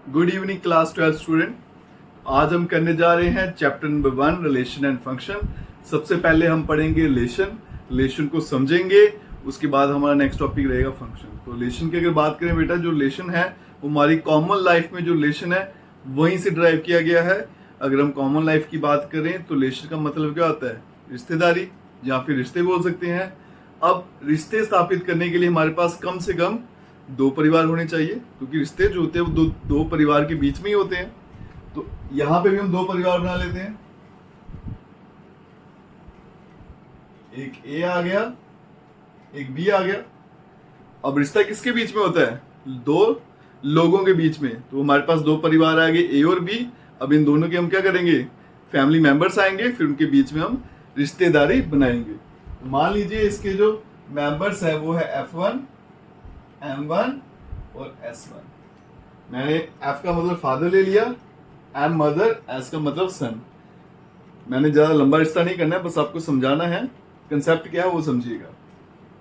Good evening class 12 student. आज हम करने जा रहे हैं chapter number 1 relation and function. सबसे पहले हम पढ़ेंगे रिलेशन को समझेंगे, उसके बाद हमारा नेक्स्ट टॉपिक रहेगा फंक्शन। तो रिलेशन की अगर बात करें बेटा, जो रिलेशन है वो हमारी कॉमन लाइफ में जो रिलेशन है वहीं से ड्राइव किया गया है। अगर हम कॉमन लाइफ की बात करें तो रिलेशन का मतलब क्या होता है? रिश्तेदारी या फिर रिश्ते बोल सकते हैं। अब रिश्ते स्थापित करने के लिए हमारे पास कम से कम दो परिवार होने चाहिए, क्योंकि रिश्ते जो होते हैं वो दो परिवार के बीच में ही होते हैं। तो यहां पे भी हम दो परिवार बना लेते हैं, एक ए आ गया, एक बी आ गया। अब रिश्ता किसके बीच में होता है? दो लोगों के बीच में। तो हमारे पास दो परिवार आ गए, ए और बी। अब इन दोनों के हम क्या करेंगे? फैमिली मेंबर्स आएंगे, फिर उनके बीच में हम रिश्तेदारी बनाएंगे। मान लीजिए इसके जो मेंबर्स है वो है F1, M1 और S1। मैंने F का मतलब फादर ले लिया, M मदर, S का मतलब सन। मैंने ज्यादा लंबा रिश्ता नहीं करना है, बस आपको समझाना है कंसेप्ट क्या है वो समझिएगा।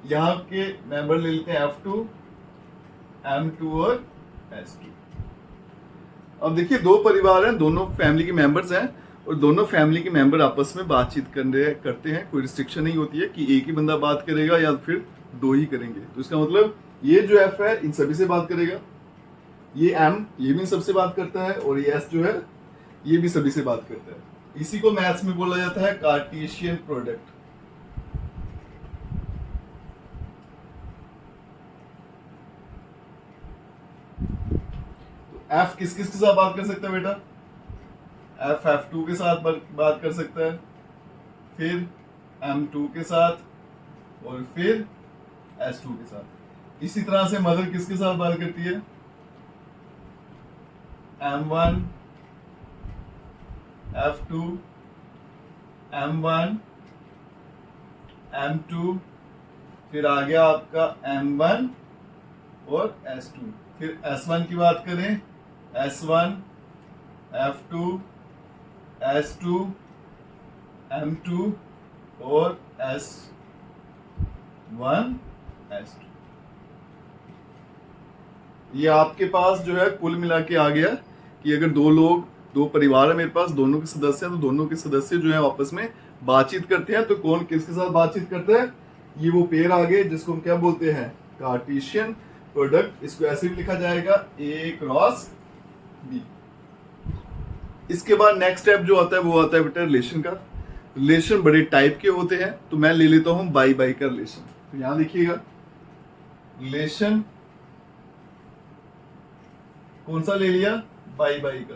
यहाँ के मेंबर ले लेते हैं F2, M2 और S2। अब देखिए दो परिवार हैं, दोनों फैमिली के मेंबर्स हैं और दोनों फैमिली के मेंबर आपस में बातचीत करते हैं। कोई रिस्ट्रिक्शन नहीं होती है कि एक ही बंदा बात करेगा या फिर दो ही करेंगे। तो इसका मतलब ये जो F है इन सभी से बात करेगा, ये M ये भी इन सबसे बात करता है और ये S जो है ये भी सभी से बात करता है। इसी को मैथ्स में बोला जाता है कार्टेशियन प्रोडक्ट। तो F किस किस के साथ बात कर सकता है बेटा? F F2 के साथ बात कर सकता है, फिर M2 के साथ और फिर S2 के साथ। इसी तरह से मदर किसके साथ बात करती है? M1, F2, M1, M2, फिर आ गया आपका M1 और S2। फिर S1 की बात करें, S1, F2, S2, M2 और S1, S2। ये आपके पास जो है कुल मिला के आ गया कि अगर दो परिवार है मेरे पास, दोनों के सदस्य हैं, तो दोनों के सदस्य जो है आपस में बातचीत करते हैं। तो कौन किसके साथ बातचीत करता है? ये वो पेयर आ गए जिसको हम क्या बोलते हैं? Cartesian product. इसको ऐसे भी लिखा जाएगा A क्रॉस B। इसके बाद नेक्स्ट स्टेप जो आता है वो आता है बेटा रिलेशन का। रिलेशन बड़े टाइप के होते हैं, तो मैं ले लेता हूं बाई बाई का रिलेशन। तो यहां देखिएगा रिलेशन कौन सा ले लिया? बाई बाई का।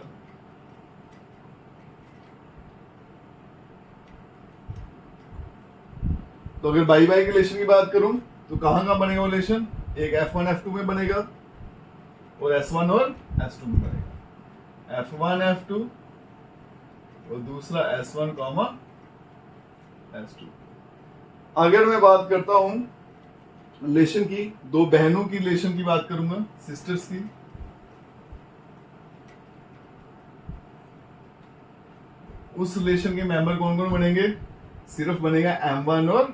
तो अगर बाई बाई के रिलेशन की बात करूं तो कहां बनेगा वो रिलेशन? एक F1 F2 में बनेगा और S1 और S2 में बनेगा। F1 F2 और दूसरा S1 S2। अगर मैं बात करता हूं रिलेशन की, दो बहनों की रिलेशन की बात करूंगा, सिस्टर्स की, उस रिलेशन के मेंबर कौन कौन बनेंगे? सिर्फ बनेगा M1 और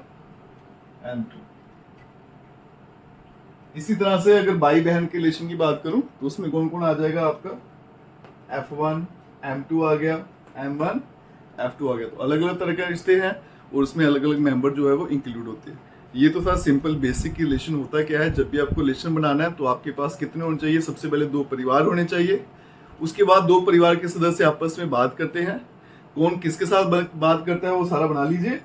M2। इसी तरह से अगर भाई बहन के रिलेशन की बात करूं तो उसमें कौन कौन आ जाएगा आपका? F1 M2 आ गया, M1 F2 आ गया। तो अलग अलग तरह के रिश्ते हैं और उसमें अलग अलग मेंबर जो है वो इंक्लूड होते हैं। ये तो था सिंपल बेसिक की रिलेशन होता क्या है। जब भी आपको रिलेशन बनाना है तो आपके पास कितने होने चाहिए? सबसे पहले दो परिवार होने चाहिए, उसके बाद दो परिवार के सदस्य आपस में बात करते हैं। कौन किसके साथ बात करता है वो सारा बना लीजिए।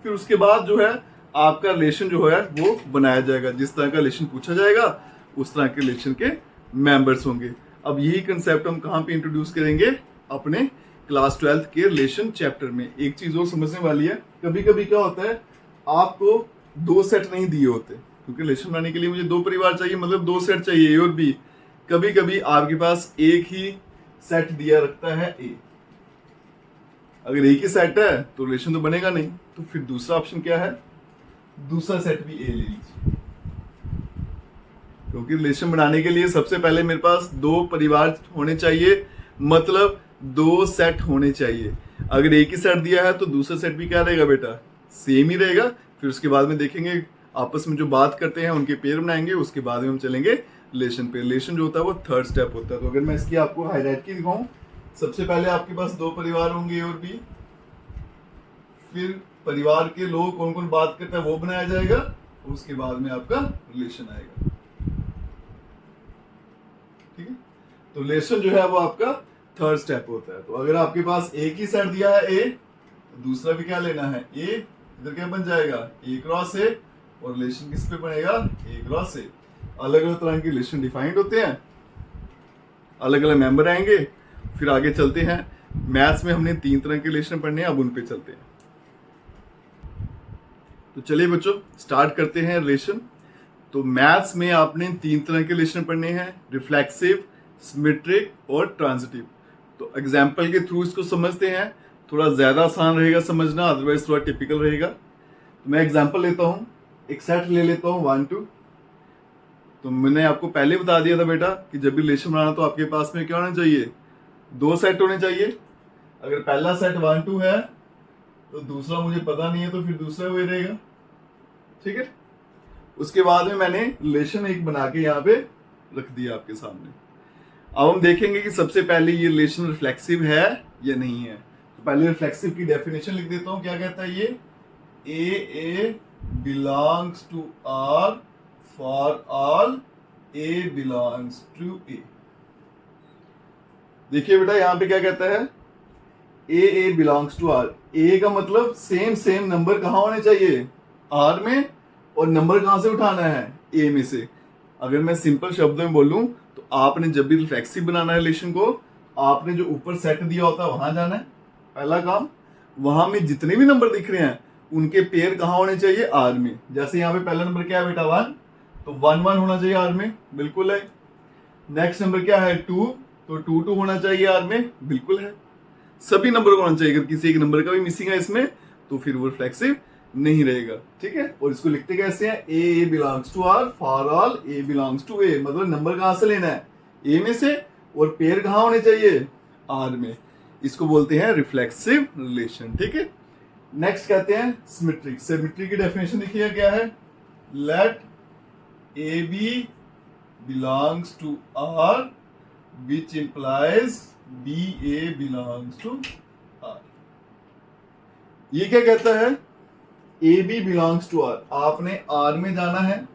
फिर उसके बाद जो है आपका रिलेशन जो है वो बनाया जाएगा। जिस तरह का रिलेशन पूछा जाएगा उस तरह के रिलेशन के मेंबर्स होंगे। अब यही कंसेप्ट हम कहाँ पे इंट्रोड्यूस करेंगे? अपने क्लास 12 के रिलेशन चैप्टर में। एक चीज और समझने वाली है, कभी कभी क्या होता है आपको दो सेट नहीं दिए होते, क्योंकि रिलेशन बनाने के लिए मुझे दो परिवार चाहिए, मतलब दो सेट चाहिए A और B। कभी कभी आपके पास एक ही सेट दिया रखता है A। अगर एक ही सेट है तो रिलेशन तो बनेगा नहीं, तो फिर दूसरा ऑप्शन क्या है? दूसरा सेट भी A ले लीजिए, क्योंकि रिलेशन बनाने के लिए सबसे पहले मेरे पास दो परिवार होने चाहिए, मतलब दो सेट होने चाहिए। अगर एक ही सेट दिया है तो दूसरा सेट भी क्या रहेगा बेटा? सेम ही रहेगा। फिर उसके बाद में देखेंगे आपस में जो बात करते हैं उनके पेयर बनाएंगे, उसके बाद में हम चलेंगे रिलेशन पे। रिलेशन जो होता है वो थर्ड स्टेप होता है। तो अगर मैं इसकी आपको हायरार्की दिखाऊं, सबसे पहले आपके पास दो परिवार होंगे, ए और बी, फिर परिवार के लोग कौन कौन बात करता है वो बनाया जाएगा, उसके बाद में आपका रिलेशन आएगा। ठीक है, तो रिलेशन जो है वो आपका थर्ड स्टेप होता है। तो अगर आपके पास एक ही सेट दिया है ए, तो दूसरा भी क्या लेना है, ए, इधर क्या बन जाएगा, ए क्रॉस ए, और रिलेशन किस पे बनेगा, ए क्रॉस ए। अलग अलग तरह के रिलेशन डिफाइंड होते हैं, अलग अलग मेंबर आएंगे। फिर आगे चलते हैं, मैथ्स में हमने 3 तरह के रिलेशन पढ़ने हैं, अब उन पे चलते हैं। तो चलिए बच्चों स्टार्ट करते हैं रिलेशन। तो मैथ्स में आपने 3 तरह के रिलेशन पढ़ने हैं, रिफ्लेक्सिव, सिमेट्रिक और ट्रांजिटिव। तो एग्जाम्पल के थ्रू इसको समझते हैं, थोड़ा ज्यादा आसान रहेगा समझना, अदरवाइज थोड़ा टिपिकल रहेगा। तो मैं एग्जाम्पल लेता हूँ, एक सेट ले लेता हूँ 1 2। तो मैंने आपको पहले बता दिया था बेटा कि जब भी रिलेशन बनाना तो आपके पास में क्या होना चाहिए, 2 सेट होने चाहिए। अगर पहला सेट 1 2 है तो दूसरा मुझे पता नहीं है, तो फिर दूसरा वही रहेगा। ठीक है, उसके बाद में मैंने रिलेशन एक बना के यहाँ पे रख दिया आपके सामने। अब हम देखेंगे कि सबसे पहले ये रिलेशन रिफ्लेक्सिव है या नहीं है। तो पहले रिफ्लेक्सिव की डेफिनेशन लिख देता हूं, क्या कहता है ये, A belongs to R for all A belongs to A. देखिए बेटा यहाँ पे क्या कहता है, A belongs to R. A का मतलब सेम नंबर कहाँ होने चाहिए, आर में, और नंबर कहां से उठाना है, ए में से। अगर मैं सिंपल शब्दों में बोलूं तो आपने जब भी रिफ्लेक्सिव बनाना है रिलेशन को, आपने जो ऊपर सेट दिया होता है वहां जाना है, पहला काम। वहां में जितने भी नंबर दिख रहे हैं उनके पेयर कहाँ होने चाहिए, आर में। जैसे यहाँ पे पहला नंबर क्या है बेटा 1, तो 1 1 होना चाहिए आर में, बिल्कुल है। नेक्स्ट नंबर क्या है 2, तो 2 2 होना चाहिए आर में, बिल्कुल है। सभी नंबर को होना चाहिए, अगर किसी एक नंबर का भी मिसिंग है इसमें तो फिर वो रिफ्लेक्सिव नहीं रहेगा। ठीक है, और इसको लिखते कैसे हैं, A belongs to R for all A belongs to A. मतलब नंबर कहां से लेना है, ए में से, और पेयर कहां होने चाहिए, आर में। इसको बोलते हैं रिफ्लेक्सिव रिलेशन। ठीक है, नेक्स्ट कहते हैं सिमेट्रिक। सिमेट्रिक की डेफिनेशन देखिए क्या है, let A B belongs to R which implies B A belongs to R. ये क्या कहता है, A B belongs to R. आपने आर में जाना है,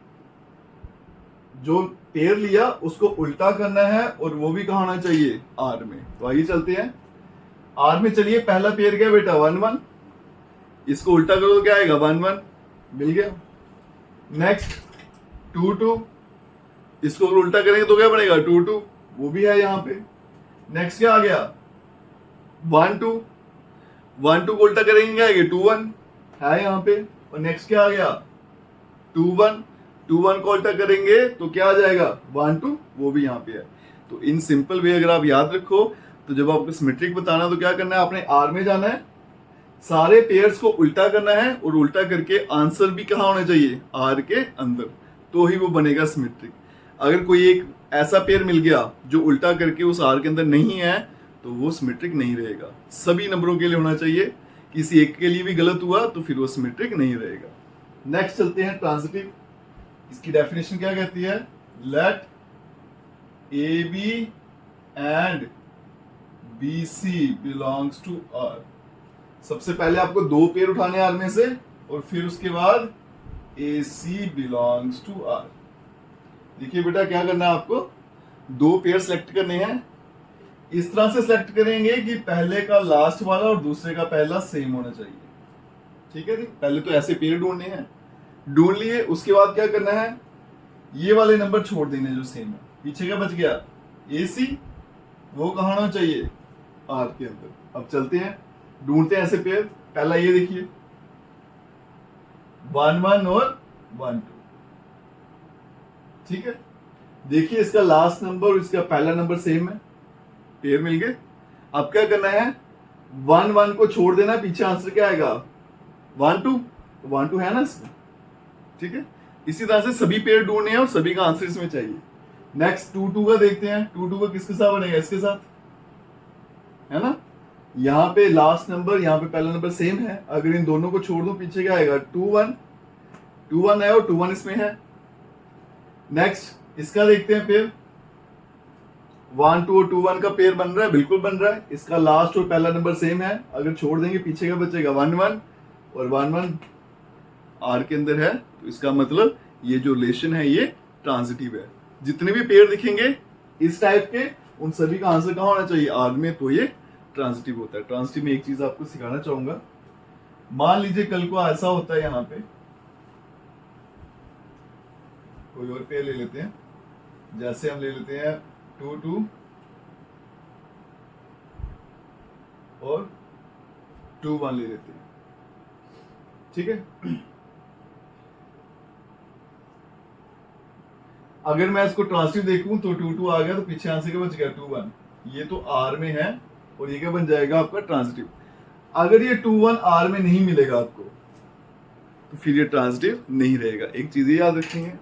जो पेयर लिया उसको उल्टा करना है, और वो भी कहाँ होना चाहिए, आर में। तो आइए चलते हैं आर में। चलिए पहला पेयर क्या बेटा 1 1, इसको उल्टा करो तो क्या आएगा 1 1, मिल गया। नेक्स्ट 2 2, इसको उल्टा करेंगे तो क्या बनेगा 2 2, वो भी है यहाँ पे। नेक्स्ट क्या आ गया 1 2, 1 2 को उल्टा करेंगे क्या आएगा 2 1, है यहाँ पे। और नेक्स्ट क्या आ गया 2 1, 2 1 को उल्टा करेंगे तो क्या आ जाएगा 1 2, वो भी यहाँ पे है। तो इन सिंपल वे अगर आप याद रखो, तो जब आपको सिमेट्रिक बताना तो क्या करना है, आपने आर में जाना है, सारे पेयर्स को उल्टा करना है, और उल्टा करके आंसर भी कहाँ होना चाहिए, आर के अंदर, तो ही वो बनेगा सिमेट्रिक। अगर कोई एक ऐसा पेयर मिल गया जो उल्टा करके उस आर के अंदर नहीं है, तो वो सिमेट्रिक नहीं रहेगा। सभी नंबरों के लिए होना चाहिए, किसी एक के लिए भी गलत हुआ तो फिर वो सिमेट्रिक नहीं रहेगा। नेक्स्ट चलते हैं ट्रांजिटिव। इसकी डेफिनेशन क्या कहती है, let A B and B C belongs to R. सबसे पहले आपको 2 पेयर उठाने आर में से, और फिर उसके बाद ए सी बिलोंग्स टू आर। देखिए बेटा क्या करना है, आपको 2 पेयर सेलेक्ट करने हैं। इस तरह से सेलेक्ट करेंगे कि पहले का लास्ट वाला और दूसरे का पहला सेम होना चाहिए। ठीक है जी, पहले तो ऐसे पेयर ढूंढने हैं, ढूंढ लिए। उसके बाद क्या करना है, ये वाले नंबर छोड़ देने जो सेम है। पीछे क्या बच गया, ए सी, वो कहाँ होना चाहिए, आर के अंदर। अब चलते हैं ढूंढते हैं ऐसे पेयर। पहला ये देखिए 1 1 और 1 2। ठीक है, देखिए इसका लास्ट नंबर और इसका पहला नंबर सेम है, पेयर मिल गए। अब क्या करना है, 1 1 को छोड़ देना, पीछे आंसर क्या आएगा 1 2, 1 2 है ना इसमें। ठीक है, इसी तरह से सभी पेयर ढूंढने हैं और सभी का आंसर इसमें चाहिए। नेक्स्ट 2 2 का देखते हैं, 2 2 का किसके साथ बनेगा, इसके साथ, है ना। यहाँ पे लास्ट नंबर, यहाँ पे पहला नंबर सेम है। अगर इन दोनों को छोड़ दो पीछे क्या आएगा 2 1, 2 1 है और 2 1 इसमें है। नेक्स्ट इसका देखते हैं पेयर 1 2 और 2 1 का पेयर बन रहा है, बिल्कुल बन रहा है। इसका लास्ट और पहला नंबर सेम है, अगर छोड़ देंगे पीछे का बचेगा 1 1 और 1 1 आर के अंदर है, तो इसका मतलब ये जो रिलेशन है ये ट्रांजिटिव है। जितने भी पेयर दिखेंगे इस टाइप के, उन सभी का आंसर कहाँ होना चाहिए? आर में, तो ये ट्रांजिटिव होता है। ट्रांजिटिव में एक चीज आपको सिखाना चाहूंगा, मान लीजिए कल को ऐसा होता है, यहाँ पे कोई और पेयर ले लेते हैं, जैसे हम ले लेते हैं 2 2 और 2 1 ले लेते हैं, ठीक है। अगर मैं इसको ट्रांसटिव देखूं तो 2 2 आ गया, तो पीछे आंसर क्या बच गया? 2 1। ये तो आर में है और ये क्या बन जाएगा आपका? ट्रांजिटिव। अगर ये 2 1 आर में नहीं मिलेगा आपको, तो फिर ये ट्रांजिटिव नहीं रहेगा। एक चीज याद रखेंगे।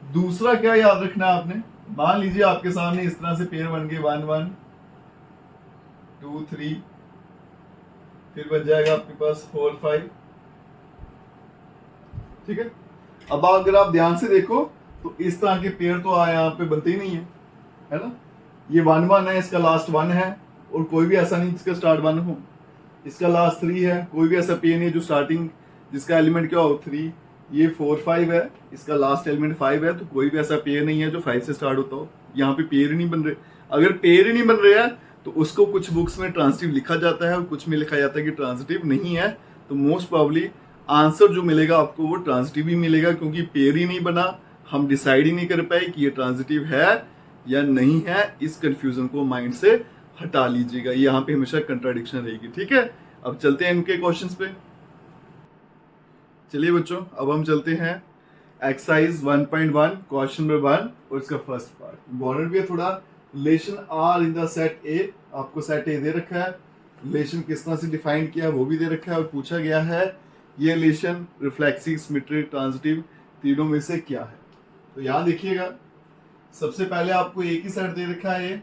दूसरा क्या याद रखना है आपने, मान लीजिए आपके सामने इस तरह से पेयर बन गए 1 1 2 3, फिर बच जाएगा आपके पास 4 5, ठीक है। अब अगर आप ध्यान से देखो तो इस तरह के पेयर तो यहाँ पे बनते ही नहीं है ना। ये 1 1 है, इसका लास्ट 1 है, और कोई भी ऐसा नहीं जिसका स्टार्ट 1 हो। इसका लास्ट 3 है, कोई भी ऐसा पेयर नहीं जो स्टार्टिंग जिसका एलिमेंट क्या हो 3। ये 4 5 है, इसका लास्ट एलिमेंट 5 है, तो कोई भी ऐसा पेयर नहीं है जो 5 से स्टार्ट होता हो। यहाँ पे पेयर ही नहीं बन रहे। अगर पेयर ही नहीं बन रहे हैं तो उसको कुछ बुक्स में ट्रांजिटिव लिखा जाता है और कुछ में लिखा जाता है कि ट्रांजिटिव नहीं है। तो मोस्ट प्रॉब्ली आंसर जो मिलेगा आपको वो ट्रांजिटिव ही मिलेगा, क्योंकि पेयर ही नहीं बना। हम डिसाइड ही नहीं कर पाए कि ये ट्रांजिटिव है या नहीं है। इस कंफ्यूजन को माइंड से हटा लीजिएगा, यहाँ पे हमेशा कंट्राडिक्शन रहेगी, ठीक है। अब चलते हैं इनके क्वेश्चंस पे। चलिए बच्चों, अब हम चलते हैं एक्सरसाइज 1.1 क्वेश्चन नंबर 1 और इसका फर्स्ट पार्ट। इम्पोर्टेंट भी है थोड़ा। Relation R in the set A, आपको सेट ए दे रखा है, रिलेशन किस तरह से डिफाइन किया वो भी दे रखा है, और पूछा गया है ये रिलेशन रिफ्लेक्सिव, सिमेट्रिक, ट्रांजिटिव तीनों में से क्या है। तो यहां देखिएगा, सबसे पहले आपको एक ही सेट दे रखा है ये,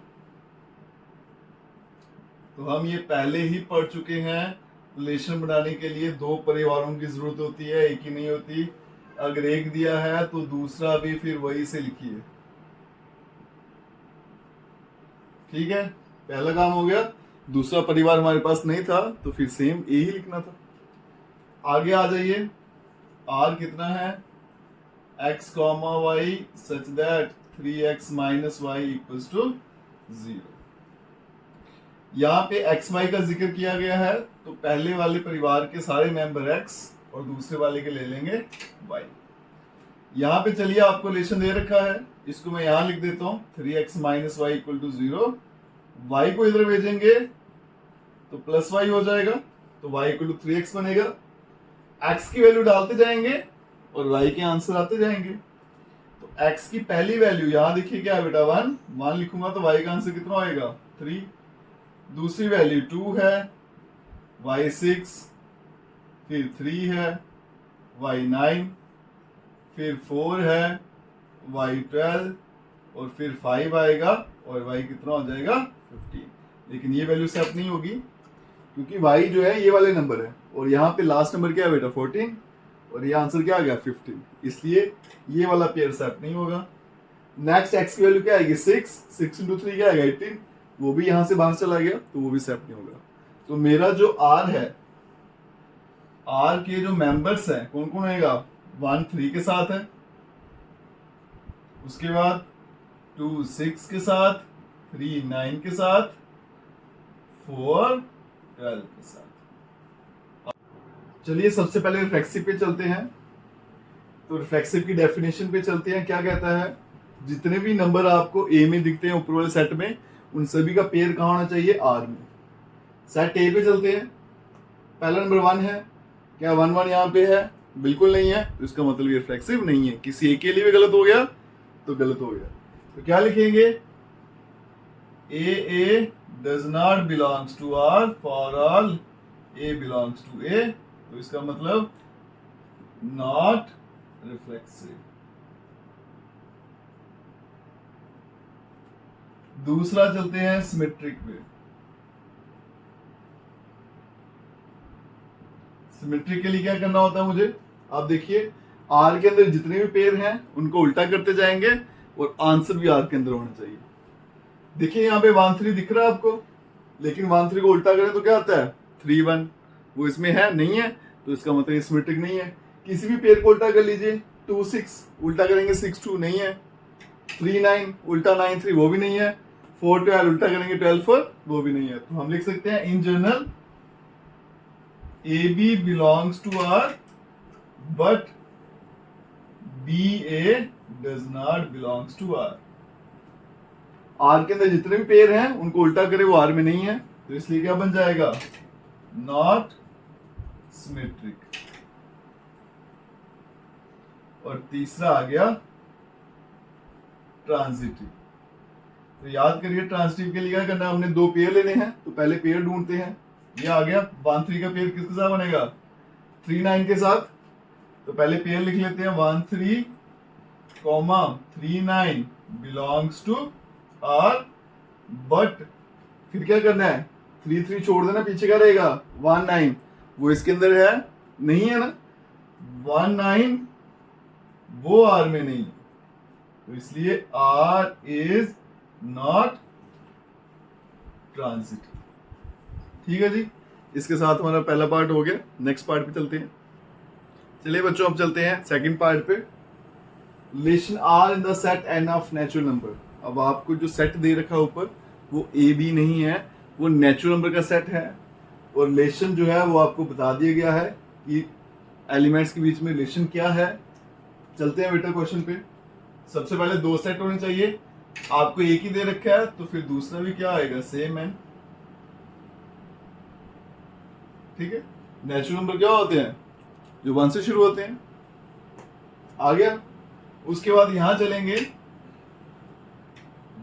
तो हम ये पहले ही पढ़ चुके हैं। रिलेशन बनाने के लिए दो परिवारों की जरूरत होती है, एक ही नहीं होती। अगर एक दिया है तो दूसरा भी फिर वही से लिखिए, ठीक है। पहला काम हो गया। दूसरा परिवार हमारे पास नहीं था तो फिर सेम ए ही लिखना था। आगे आ जाइए, आर कितना है? x, y such that 3x minus y equals to 0। यहाँ पे x y का जिक्र किया गया है, तो पहले वाले परिवार के सारे मेंबर x और दूसरे वाले के ले लेंगे y। यहाँ पे चलिए आपको रिलेशन दे रखा है, इसको मैं यहाँ लिख देता हूँ 3x minus y equal to 0। y को इधर भेजेंगे तो प्लस y हो जाएगा, तो y equal to 3x बनेगा। x की वैल्यू डालते जाएंगे और y के आंसर आते जाएंगे। तो x की पहली वैल्यू यहाँ देखिए क्या है बेटा 1 लिखूंगा तो y का आंसर कितना आएगा 3। दूसरी वैल्यू 2 है, y 6, फिर 3 है, y 9, फिर 4 है, y 12 और फिर 5 आएगा और y कितना हो जाएगा 15। लेकिन ये वैल्यू सेट नहीं होगी क्योंकि y जो है ये वाले नंबर है और यहाँ पे लास्ट नंबर क्या है बेटा 14 और ये आंसर क्या आ गया 15, इसलिए ये वाला पेयर सेट नहीं होगा। नेक्स्ट x की वैल्यू क्या आएगी 6 इंटू 3 क्या आएगा 18, वो भी यहाँ से बाहर चला गया तो वो भी सेट नहीं होगा। तो मेरा जो r है, r के जो मेंबर्स हैं कौन कौन रहेगा 1 3 के साथ है, उसके बाद 2 6 के साथ, 3 9 के साथ, 4 12 के साथ। चलिए सबसे पहले रिफ्लेक्सिव पे चलते हैं। तो रिफ्लेक्सिव की डेफिनेशन पे चलते हैं। क्या कहता है, जितने भी नंबर आपको ए में दिखते हैं ऊपर वाले सेट में, उन सभी का पेयर कहाँ होना चाहिए आर में। सेट ए पे चलते हैं। पहला नंबर 1 है, क्या 1 1 यहाँ पे है? बिल्कुल नहीं है, तो इसका मतलब ये रिफ्लेक्सिव नहीं है। किसी एक के लिए भी गलत हो गया तो गलत हो गया। तो क्या लिखेंगे, A does not belongs to R for all A belongs to A, तो इसका मतलब नॉट रिफ्लेक्सिव। दूसरा चलते हैं सिमेट्रिक पे। सिमेट्रिक के लिए क्या करना होता है मुझे, आप देखिए आर के अंदर जितने भी पेयर हैं उनको उल्टा करते जाएंगे, और आंसर भी आर के अंदर होना चाहिए। देखिए यहाँ पे 1 3 दिख रहा है आपको, लेकिन 1 3 को उल्टा करें तो क्या आता है 3 1, वो इसमें है नहीं है, तो इसका मतलब सिमेट्रिक नहीं है। किसी भी पेयर को उल्टा कर लीजिए, 2 6 उल्टा करेंगे 6 2 नहीं है, 3 9 उल्टा 9 3 वो भी नहीं है, 4 12 उल्टा करेंगे 12 4 वो भी नहीं है। तो हम लिख सकते हैं in general AB belongs to R but BA does not belongs to R। R के अंदर जितने भी पेयर हैं उनको उल्टा करें वो R में नहीं है, तो इसलिए क्या बन जाएगा नॉट सिमेट्रिक। और तीसरा आ गया ट्रांजिटिव। तो याद करिए ट्रांजिटिव के लिए क्या करना है, हमने 2 पेयर लेने हैं, तो पहले पेयर ढूंढते हैं। ये आ गया 1 3 का पेयर किसके साथ बनेगा 3 9 के साथ, तो पहले पेयर लिख लेते हैं 1 3 3 9 बिलोंग्स टू आर, बट फिर क्या करना है 3 3 छोड़ देना, पीछे क्या रहेगा 1 9, वो इसके अंदर है नहीं है ना, 1 9 वो आर में नहीं, तो इसलिए आर इज नॉट ट्रांजिटिव। ठीक है जी, इसके साथ हमारा पहला पार्ट हो गया। नेक्स्ट पार्ट पे चलते हैं। चलिए बच्चों अब चलते हैं सेकंड पार्ट पे। Relation R in the set N of natural number. अब आपको जो सेट दे रखा है ऊपर वो ए बी नहीं है, वो नेचुरल नंबर का सेट है, और रिलेशन जो है वो आपको बता दिया गया है कि एलिमेंट्स के बीच में रिलेशन क्या है। चलते हैं बेटा क्वेश्चन पे। सबसे पहले 2 सेट होने चाहिए, आपको एक ही दे रखा है तो फिर दूसरा भी क्या आएगा सेम है। ठीक है, नेचुरल नंबर क्या होते हैं जो 1 से शुरू होते हैं। आ गया, उसके बाद यहां चलेंगे,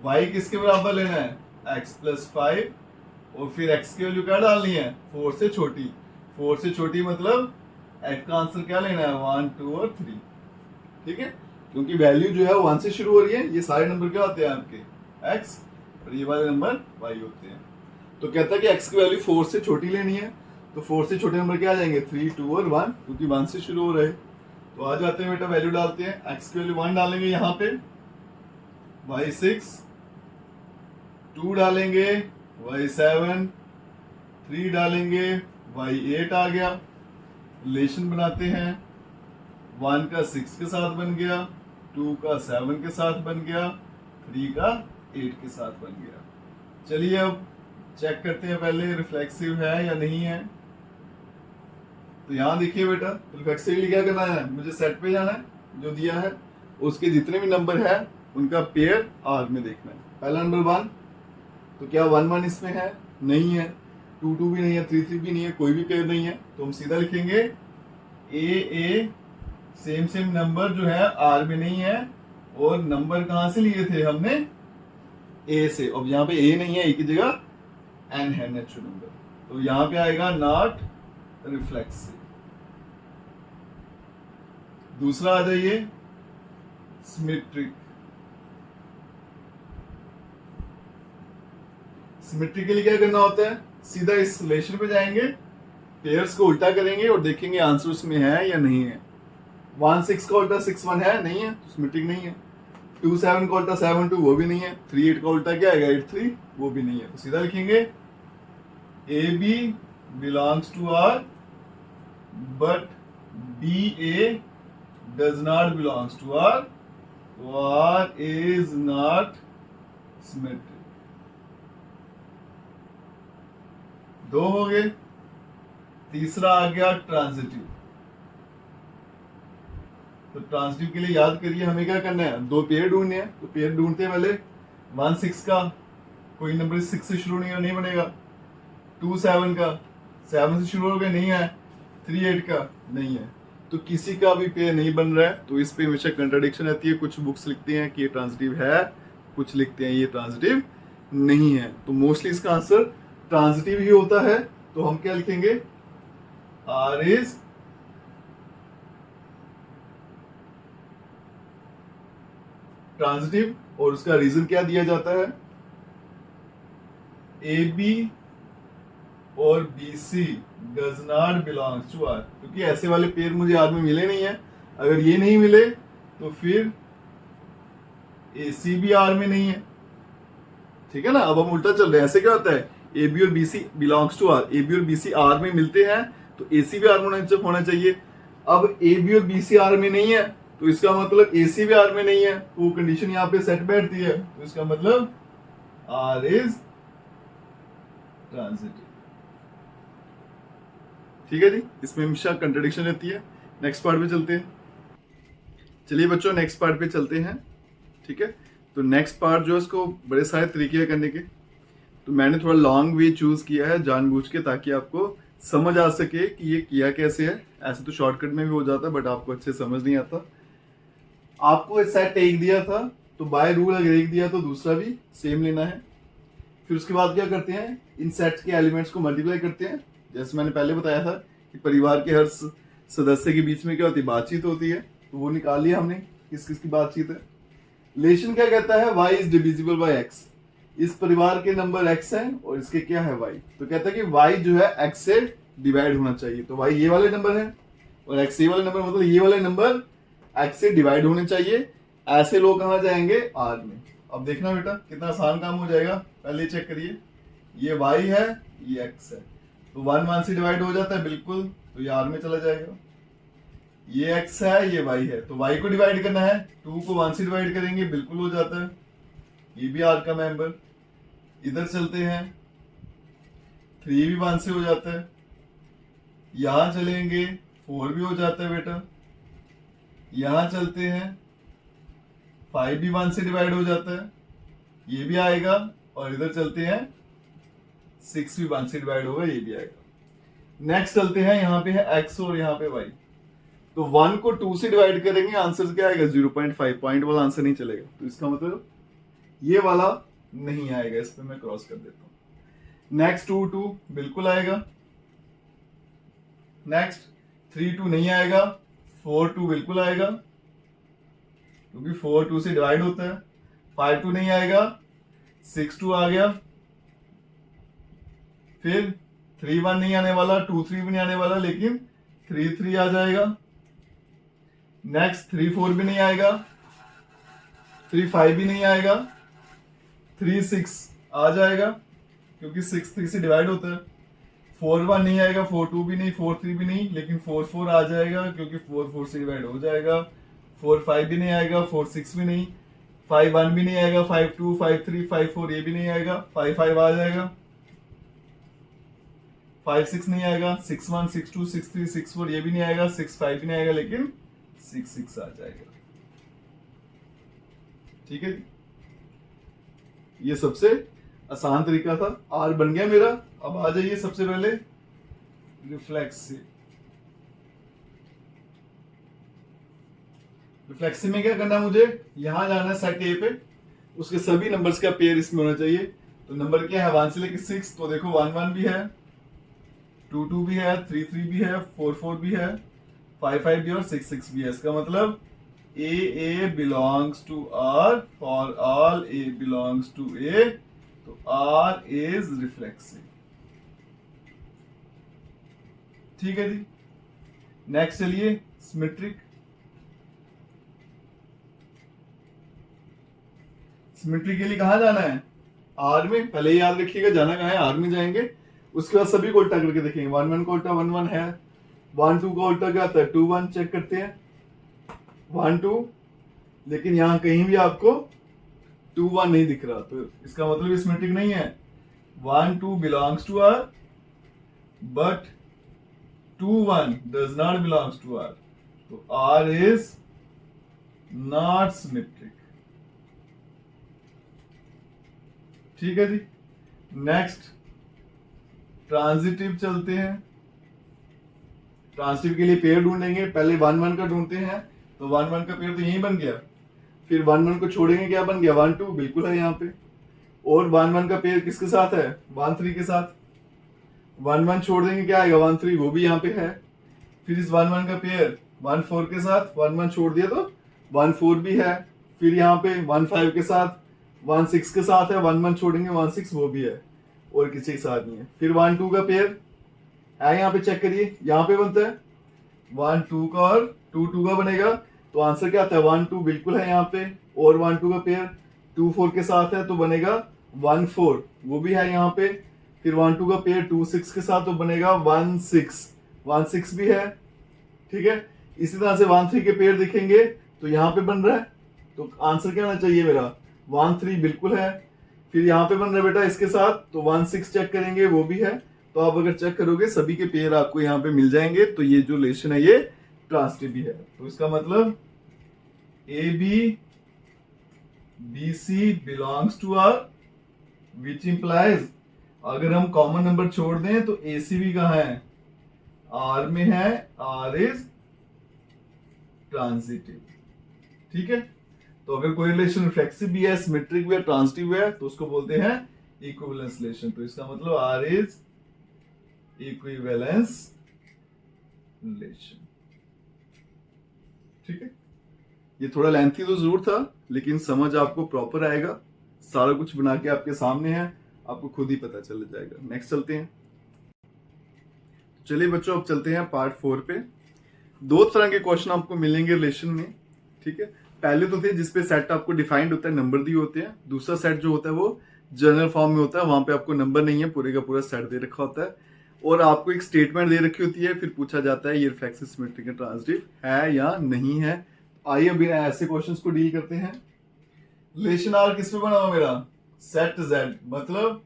y किसके बराबर लेना है x + 5, और फिर x की वैल्यू क्या डालनी है 4 से छोटी। 4 से छोटी मतलब x का आंसर क्या लेना है 1 2 और 3। ठीक है, क्योंकि वैल्यू जो है 1 से शुरू हो रही है, ये सारे नंबर क्या होते हैं आपके x, और ये वाले नंबर y होते हैं। तो कहता है कि x की वैल्यू 4 से छोटी लेनी है, तो 4 से छोटे नंबर क्या आ जाएंगे 3 2 और 1, क्योंकि 1 से शुरू हो रहे। तो आ जाते हैं बेटा, वैल्यू डालते हैं। x की वैल्यू 1 डालेंगे यहाँ पे, y 6, 2 डालेंगे, y 7, 3 डालेंगे, y 8 आ गया। रिलेशन बनाते हैं, 1 का 6 के साथ बन गया, 2 का 7 के साथ बन गया, 3 का 8 के साथ बन गया। चलिए अब चेक करते हैं पहले रिफ्लेक्सिव है या नहीं है। तो यहाँ देखिए बेटा, रिफ्लेक्सिवली क्या करना है, मुझे सेट पे जाना है जो दिया है, उसके जितने भी नंबर है उनका पेयर आर में देखना है। पहला नंबर 1, तो क्या 1 1 इसमें है नहीं है, 2 2 भी नहीं है, 3 3 भी नहीं है, कोई भी पेयर नहीं है, तो हम सीधा लिखेंगे ए सेम नंबर जो है आर में नहीं है, और नंबर कहां से लिए थे हमने ए से। अब यहाँ पे ए नहीं है, ए की जगह एन है नेचुरल नंबर, तो यहाँ पे आएगा नॉट रिफ्लेक्सिव। दूसरा आ जाइए सिमेट्रिक। सिमेट्रिक के लिए क्या करना होता है, सीधा इस रिलेशन पे जाएंगे, पेयर्स को उल्टा करेंगे और देखेंगे आंसर उसमें है या नहीं है। 1 6 का उल्टा 6 1 है नहीं है, तो सिमेट्रिक नहीं है। 2 7 का उल्टा 7 2 वो भी नहीं है। 3 8 का उल्टा क्या आएगा 8 3 वो भी नहीं है। तो सीधा लिखेंगे AB belongs to R but BA does not belongs to R, so R is not symmetric। 2 हो गए। तीसरा आ गया ट्रांजिटिव। तो ट्रांजिटिव के लिए याद करिए हमें क्या करना है, 2 पेयर ढूंढने हैं। तो पेयर ढूंढते हैं पहले 1 6 का, कोई नंबर 6 से शुरू नहीं बनेगा। 2 7 का 7 से शुरू हो गया नहीं है, 3 8 का नहीं है, तो किसी का भी पेयर नहीं बन रहा है। तो इस पे हमेशा कंट्राडिक्शन रहती है, कुछ बुक्स लिखते हैं कि ये ट्रांजिटिव है, कुछ लिखते हैं ये ट्रांजिटिव नहीं है। तो मोस्टली इसका आंसर ट्रांजिटिव ही होता है। तो हम क्या लिखेंगे आर इज ट्रांजिटिव, और उसका रीजन क्या दिया जाता है, ए बी और BC does not belongs to R, क्योंकि ऐसे वाले पेयर मुझे आर में मिले नहीं है। अगर ये नहीं मिले तो फिर AC भी R में नहीं है, ठीक है ना। अब हम उल्टा चल रहे हैं, ऐसे क्या होता है, AB और BC belongs to R, AB और BC R में मिलते हैं तो AC भी R में होना चाहिए। अब AB और BC R में नहीं है तो इसका मतलब AC भी R में नहीं है, तो वो कंडीशन यहाँ पे सेट बैठती है, तो इसका मतलब R इज ट्रांजिटिव। ठीक है जी, इसमें हमेशा कंट्रडिक्शन रहती है। नेक्स्ट पार्ट पे चलते हैं। चलिए बच्चों नेक्स्ट पार्ट पे चलते हैं, ठीक है। तो नेक्स्ट पार्ट जो है उसको बड़े सारे तरीके हैं करने के, तो मैंने थोड़ा लॉन्ग वे चूज किया है जानबूझ के, ताकि आपको समझ आ सके कि ये किया कैसे है। ऐसे तो शॉर्टकट में भी हो जाता है बट आपको अच्छे समझ नहीं आता। आपको सेट एक दिया था तो बाय रूल अगर एक दिया तो दूसरा भी सेम लेना है। फिर उसके बाद क्या करते हैं, इन सेट के एलिमेंट्स को मल्टीप्लाई करते हैं। जैसे मैंने पहले बताया था कि परिवार के हर सदस्य के बीच में क्या होती है, बातचीत होती है, तो वो निकाल लिया हमने किस किस की बातचीत है। रिलेशन क्या कहता है, y is divisible by x। इस परिवार के नंबर x है और इसके क्या है y, तो कहता है कि y जो है x से डिवाइड होना चाहिए। तो y ये वाले नंबर है और x ये वाले नंबर, मतलब ये वाले नंबर x से डिवाइड होने चाहिए। ऐसे लोग कहाँ जाएंगे, R में। अब देखना बेटा कितना आसान काम हो जाएगा, पहले चेक करिए, ये y है ये x है, तो 1 1 से डिवाइड हो जाता है बिल्कुल, तो ये R में चला जाएगा। ये x है ये y है, तो y को डिवाइड करना है, 2 को 1 से डिवाइड करेंगे बिल्कुल हो जाता है, ये भी R का मेंबर। इधर चलते हैं, 3 भी 1 से हो जाता है, यहां चलेंगे 4 भी हो जाता है बेटा, यहां चलते हैं 5 भी 1 से डिवाइड हो जाता है, ये भी आएगा, और इधर चलते हैं 6 भी 1 से डिवाइड होगा, ये भी आएगा। नेक्स्ट चलते हैं, यहाँ पे है x और यहाँ पे y, तो 1 को 2 से डिवाइड करेंगे, आंसर क्या आएगा 0.5, पॉइंट वाला आंसर नहीं चलेगा, तो इसका मतलब ये वाला नहीं आएगा, इस पे मैं क्रॉस कर देता हूं। नेक्स्ट 2 2 बिल्कुल आएगा, नेक्स्ट 3 2 नहीं आएगा, 4 2 बिल्कुल आएगा क्योंकि 4 2 से डिवाइड होता है, 5 2 नहीं आएगा, 6 2 आ गया, फिर 3 1 नहीं आने वाला, 2 3 भी नहीं आने वाला, लेकिन 3 3 आ जाएगा। नेक्स्ट 3 4 भी नहीं आएगा, 3 5 भी नहीं आएगा, 3 6 आ जाएगा क्योंकि 6 3 से डिवाइड होता है, 4 1 नहीं आएगा, 4 2 भी नहीं, 4 3 भी नहीं, लेकिन 4 4 आ जाएगा क्योंकि 4 4 से डिवाइड हो जाएगा, 4 5 भी नहीं आएगा, 4 6 भी नहीं, 5 1 भी नहीं आएगा, 5 2 5 3 5 4 ये भी नहीं आएगा, 5 5 आ जाएगा, 5 6 नहीं आएगा, 6 1 6 2 6 3 6 4 ये भी नहीं आएगा, 6 5 भी नहीं आएगा, लेकिन 6 6 आ जाएगा। ठीक है, ये सबसे आसान तरीका था, R बन गया मेरा। अब आ जाइए सबसे पहले रिफ्लेक्सिव। रिफ्लेक्सिव में क्या करना है, मुझे यहां जाना है सेट ए पे, उसके सभी नंबर्स का पेयर इसमें होना चाहिए। तो नंबर क्या है 1 से लेकर 6, तो देखो 1 1 भी है, 2 2 भी है, 3 3 भी है, 4 4 भी है, 5 5 भी है और 6 6 भी है। इसका मतलब A belongs to R, for all A belongs to A, तो R is reflexive। ठीक है जी, नेक्स्ट चलिए सिमेट्रिक। सिमेट्रिक के लिए कहां जाना है, R में। पहले याद रखिएगा जाना कहां है, R में जाएंगे, उसके बाद सभी को उल्टा करके देखेंगे। 1 1 का उल्टा 1 1 है, 1 2 का उल्टा क्या आता है 2 1, चेक करते हैं 1 2, लेकिन यहां कहीं भी आपको 2 1 नहीं दिख रहा, तो इसका मतलब सिमेट्रिक नहीं है। 1 2 belongs to R but 2 1 does not belongs to R, तो R is not symmetric। ठीक है जी, नेक्स्ट ट्रांजिटिव चलते हैं। ट्रांजिटिव के लिए पेयर ढूंढेंगे, पहले 1 1 का ढूंढते हैं, तो 1 1 का पेयर तो यही बन गया, फिर 1 1 को छोड़ेंगे, क्या बन गया 1 2 बिल्कुल है यहाँ पे, और 1 1 का पेयर किसके साथ है 1 3 के साथ, 1 1 छोड़ देंगे क्या आएगा 1 3, वो भी यहाँ पे है। फिर इस 1 1 का पेयर 1 4 के साथ, 1 1 छोड़ दिया तो 1 4 भी है, फिर यहाँ पे 1 5 के साथ, 1 6 के साथ है, 1 1 छोड़ेंगे 1 6 वो भी है, और किसी के साथ नहीं है। फिर 1 2 का पेयर है, यहाँ पे चेक करिए, यहाँ पे बनता है 1 2 का और 2 2 का बनेगा, तो आंसर क्या आता है 1 2 बिल्कुल है यहाँ पे, और 1 2 का पेयर 2 4 के साथ है तो बनेगा 1 4, वो भी है यहाँ पे। फिर 1 2 का पेयर 2 6 के साथ तो बनेगा 1 6 भी है, ठीक है। इसी तरह से 1 3 के पेयर दिखेंगे तो यहाँ पे बन रहा है, तो आंसर क्या आना चाहिए मेरा 1 3 बिल्कुल है। फिर यहाँ पे बन रहा है बेटा इसके साथ, तो 1 6 चेक करेंगे वो भी है। तो आप अगर चेक करोगे सभी के पेयर आपको यहाँ पे मिल जाएंगे, तो ये जो रिलेशन है ये ट्रांसिटिव भी है। तो इसका मतलब A B B C belongs to R, which implies अगर हम कॉमन नंबर छोड़ दें तो ए सी भी कहाँ है, आर में है, आर इज ट्रांसिटिव, ठीक है। तो अगर कोई रिलेशन रिफ्लेक्सिव भी है, सिमेट्रिक भी है, ट्रांसिटिव भी है, तो उसको बोलते हैं इक्विवेलेंस रिलेशन। तो इसका मतलब आर इज इक्विवेलेंस रिलेशन, ठीक है। ये थोड़ा लेंथी तो जरूर था, लेकिन समझ आपको प्रॉपर आएगा। सारा कुछ बना के आपके सामने है, आपको खुद ही पता चल जाएगा। नेक्स्ट चलते हैं। चलिए बच्चों अब चलते हैं पार्ट 4 पे। 2 तरह के क्वेश्चन आपको मिलेंगे रिलेशन में, ठीक है। पहले तो थे जिसपे सेट आपको डिफाइंड होता है, नंबर दिए होते हैं। दूसरा सेट जो होता है वो जनरल फॉर्म में होता है, वहां पे आपको नंबर नहीं है, पूरे का पूरा सेट दे रखा होता है और आपको एक स्टेटमेंट दे रखी होती है। फिर पूछा जाता है ये रिफ्लेक्सिव, सिमेट्रिक या ट्रांसिटिव है या नहीं है। आइए अभी ऐसे क्वेश्चंस को डील करते हैं। रिलेशन आर किस पे बना हुआ मेरा, सेट जेड मतलब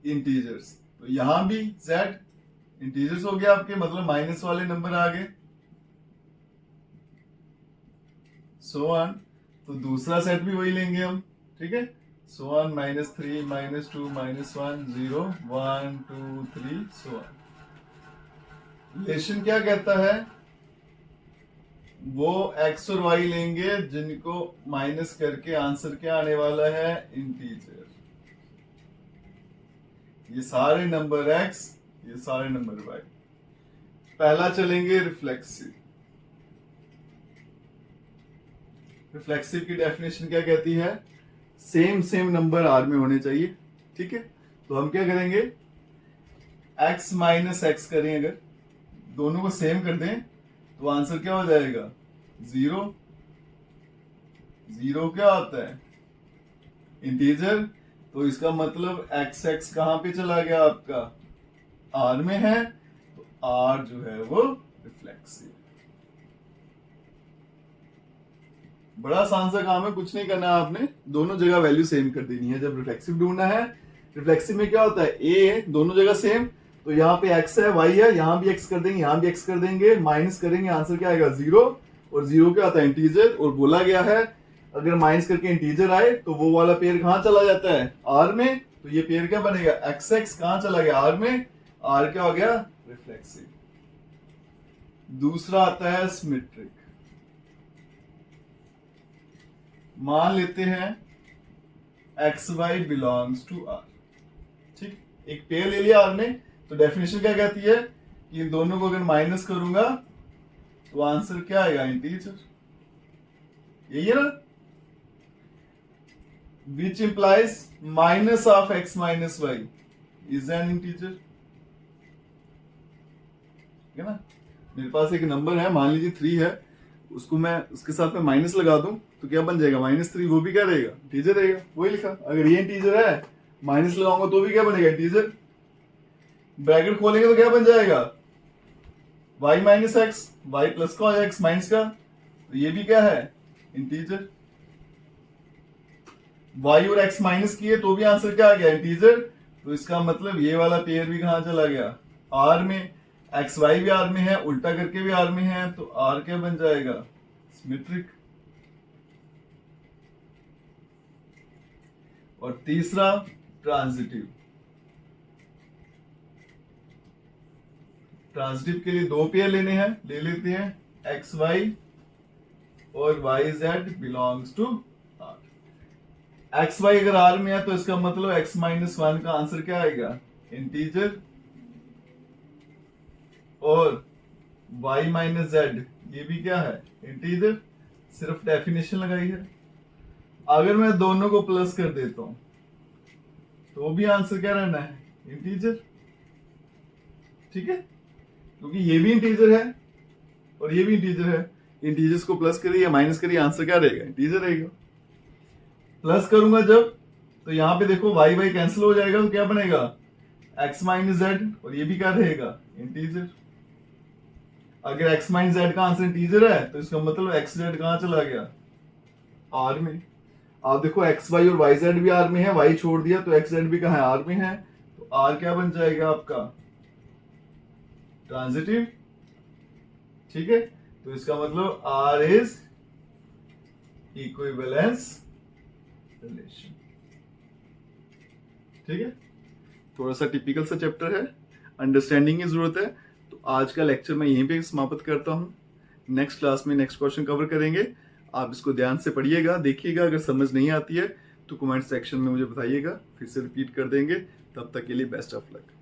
इंटीजर्स। तो यहां भी जेड इंटीजर्स हो गया आपके, मतलब माइनस वाले नंबर आ गए, सो ऑन। तो दूसरा सेट भी वही लेंगे हम, ठीक है। So on -3 -2 -1 0 1 2 3 so on. Relation क्या कहता है, वो एक्स और वाई लेंगे जिनको माइनस करके आंसर क्या आने वाला है, इंटीजर। ये सारे नंबर एक्स, ये सारे नंबर वाई। पहला चलेंगे रिफ्लेक्सिव। रिफ्लेक्सिव की डेफिनेशन क्या कहती है, सेम नंबर आर में होने चाहिए, ठीक है। तो हम क्या करेंगे, x माइनस एक्स करें, अगर दोनों को सेम कर दें तो आंसर क्या हो जाएगा, 0। 0 क्या होता है, इंटीजर। तो इसका मतलब x कहां पे चला गया आपका, r में है, तो r जो है वो रिफ्लेक्सिव। बड़ा आसान सा काम है, कुछ नहीं करना है आपने, दोनों जगह वैल्यू सेम कर देनी है। जब रिफ्लेक्सिव ढूंढना है, रिफ्लेक्सिव में क्या होता है, ए दोनों जगह सेम, तो यहाँ पे x है, y है, यहाँ भी x कर देंगे, यहाँ भी x कर देंगे, माइनस करेंगे, आंसर क्या आएगा 0। और 0 क्या आता है, इंटीजर। और बोला गया है अगर माइनस करके इंटीजर आए तो वो वाला पेयर कहाँ चला जाता है, r में। तो ये पेयर क्या बनेगा, x कहाँ चला गया, r में, r क्या हो गया, रिफ्लेक्सिव। दूसरा आता है सिमेट्रिक। मान लेते हैं X Y belongs to R, ठीक। एक पेयर ले लिया आर ने, तो डेफिनेशन क्या कहती है कि इन दोनों को अगर माइनस करूंगा तो आंसर क्या आएगा, इंटीजर। यही है ना, which implies minus of X minus Y is an integer, है ना। मेरे पास एक नंबर है, मान लीजिए 3 है, उसको मैं उसके साथ में माइनस लगा दूं तो क्या बन जाएगा, -3। वो भी क्या रहेगा, इंटीजर रहेगा, वही लिखा। अगर ये इंटीजर है, माइनस लगाऊंगा तो भी क्या बनेगा, इंटीजर। ब्रैकेट खोलेंगे तो क्या बन जाएगा, y minus X, Y plus का एक्स माइनस का, तो ये भी क्या है, इंटीजर। y और x माइनस किए तो भी आंसर क्या आ गया, इंटीजर। तो इसका मतलब ये वाला पेयर भी कहां चला गया, r में। एक्स वाई भी आर में है, उल्टा करके भी आर में है, तो आर क्या बन जाएगा, सिमेट्रिक। और तीसरा ट्रांजिटिव। ट्रांजिटिव के लिए 2 पेयर लेने हैं, ले लेते हैं एक्स वाई और Y Z belongs to R. X Y अगर आर में है तो इसका मतलब एक्स माइनस 1 का आंसर क्या आएगा, इंटीजर। और y माइनस जेड ये भी क्या है, इंटीजर। सिर्फ डेफिनेशन लगाई है। अगर मैं दोनों को प्लस कर देता हूं तो भी आंसर क्या रहना है, इंटीजर, ठीक है। क्योंकि ये भी इंटीजर है और ये भी इंटीजर है, इंटीजर्स को प्लस करिए या माइनस करिए, आंसर क्या रहेगा, इंटीजर रहेगा। प्लस करूंगा जब, तो यहाँ पे देखो वाई वाई कैंसिल हो जाएगा, तो क्या बनेगा x माइनस जेड, और ये भी क्या रहेगा इंटीजर। अगर x माइनस जेड का आंसर इंटीजर है तो इसका मतलब x जेड कहाँ चला गया, आर में। आप देखो एक्स वाई और वाई जेड भी आर में है, वाई छोड़ दिया तो एक्स जेड भी कहाँ है, आर में है। तो आर क्या बन जाएगा आपका, ट्रांजिटिव। ठीक है, तो इसका मतलब आर इज इक्विवेलेंस रिलेशन। ठीक है, थोड़ा सा टिपिकल सा चैप्टर है, अंडरस्टैंडिंग की जरूरत है। तो आज का लेक्चर मैं यहीं पे समाप्त करता हूँ। नेक्स्ट क्लास में नेक्स्ट क्वेश्चन कवर करेंगे। आप इसको ध्यान से पढ़िएगा, देखिएगा, अगर समझ नहीं आती है तो कमेंट सेक्शन में मुझे बताइएगा, फिर से रिपीट कर देंगे। तब तक के लिए बेस्ट ऑफ लक।